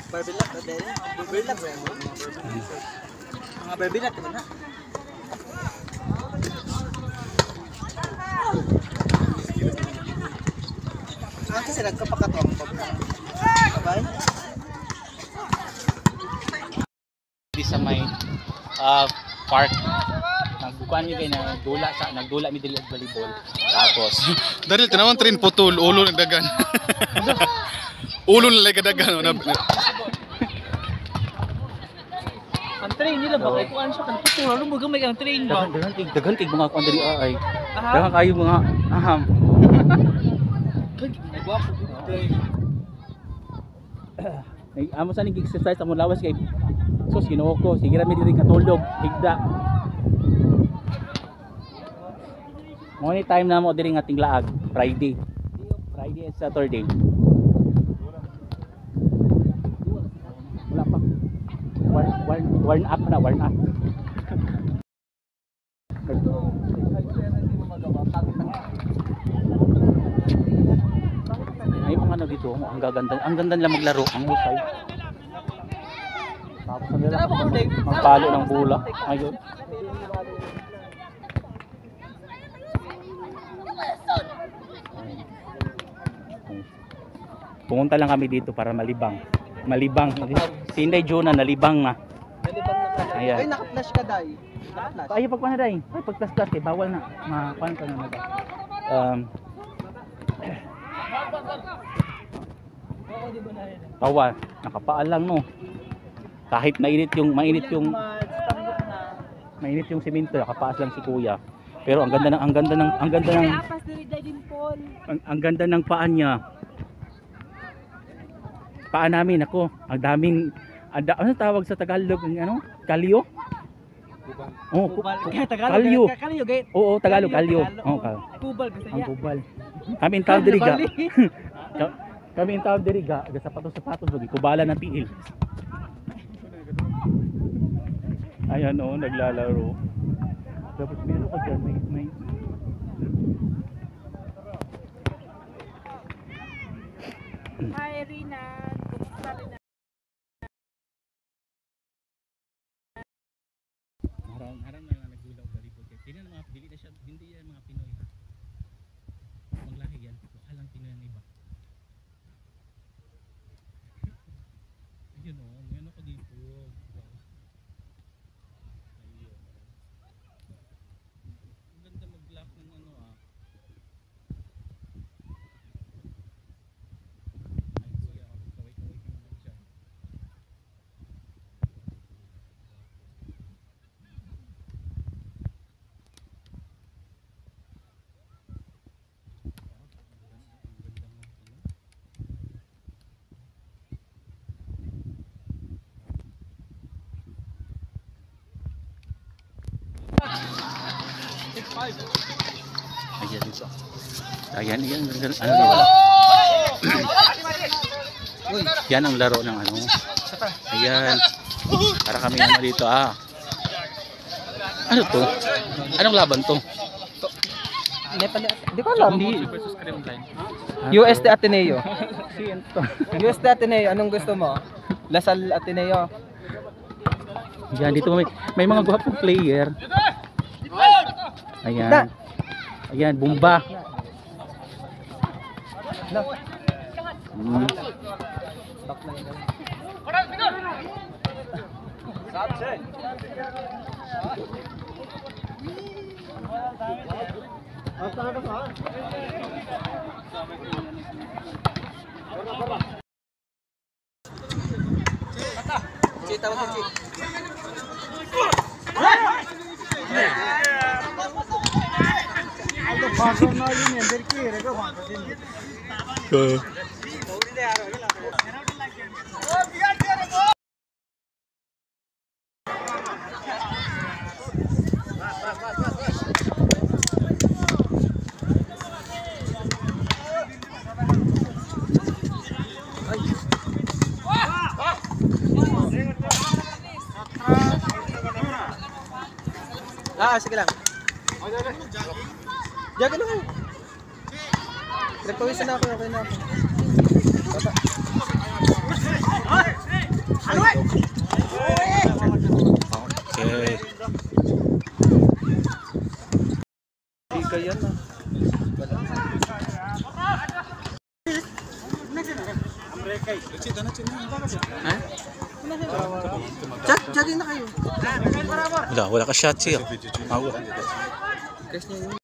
Barbilat ada ya. Barbilat ba mo? Mga barbilat naman ha. Saan kasi nagkapakatong babay? Di sa may park. Nagbukuan mi kay nagdula mi dili og volleyball. Tapos Daril tinawon train putol ulo nagdagan. Ulo na kadagan na. Ang train nila ba kay kuan siya kan putol ano mo gamay ang train ba? dagan kay mga kuan diri ay. Dagan kayo mga aham. Nagwapo train. Ay amo sa ning exercise amo lawas kay sus Ginoo ko sige ra mi diri katulog higda. Mo ni time na mo diri nga tinglaag Friday and Saturday. Wala pa. Warn up na, warn up. Ay mga ano dito, ang ganda nila maglaro, ang husay. Tapos nila magpalo ng bola. Ayun. Pumunta lang kami dito para malibang. Si Inday Jonah nalibang na. Nalibang na ka. Ayan. Ay naka-flash ka dai. Naka-flash. Ay pagpana dai. Ay pagplas-plas kay bawal na. Makuan ka na naga. Bawal. Nakapaan lang no. Kahit mainit yung semento, nakapaas lang si Kuya. Pero ang ganda ng paan niya. Paan namin ako, ang daming ano tawag sa Tagalog ng ano? Kalyo? Oh, kalyo. Kalyo gate. Oo, Tagalog kalyo. Oh, Kubal kasi ang ya. kubal. Kami in town diri ga. Kami in town diri ga, sapatos lagi kubala ng tiil. Ayan oh, naglalaro. Tapos meron ka dyan, may Hi, Rina. Kumusta rin na? harang na lang nagdulaw galipod kay sino mga dili na siya hindi yan mga Pinoy maglahi yan lokal lang Pinoy ang iba ayun o ngayon ako dito ayun ang ganda mag-lock ng ano ay kuya kaway-kaway ka naman dyan. Ayan ito. Ayan, ano na wala. Yan ang laro ng ano. Ayan. Para kami naman dito Ano to? Anong laban to? Di ko alam. UST Ateneo. UST Ateneo, anong gusto mo? Lasal Ateneo. Yan dito may mga gwapong player. Ayan. Ayan, Bumba. Cita mo si sige lang. Jaga na kayo. Nagpawisan na ako, okay na ako. Baba. Okay. Hindi ka yan ah. Jogging na kayo. Wala ka shot siya. Guys niya yun.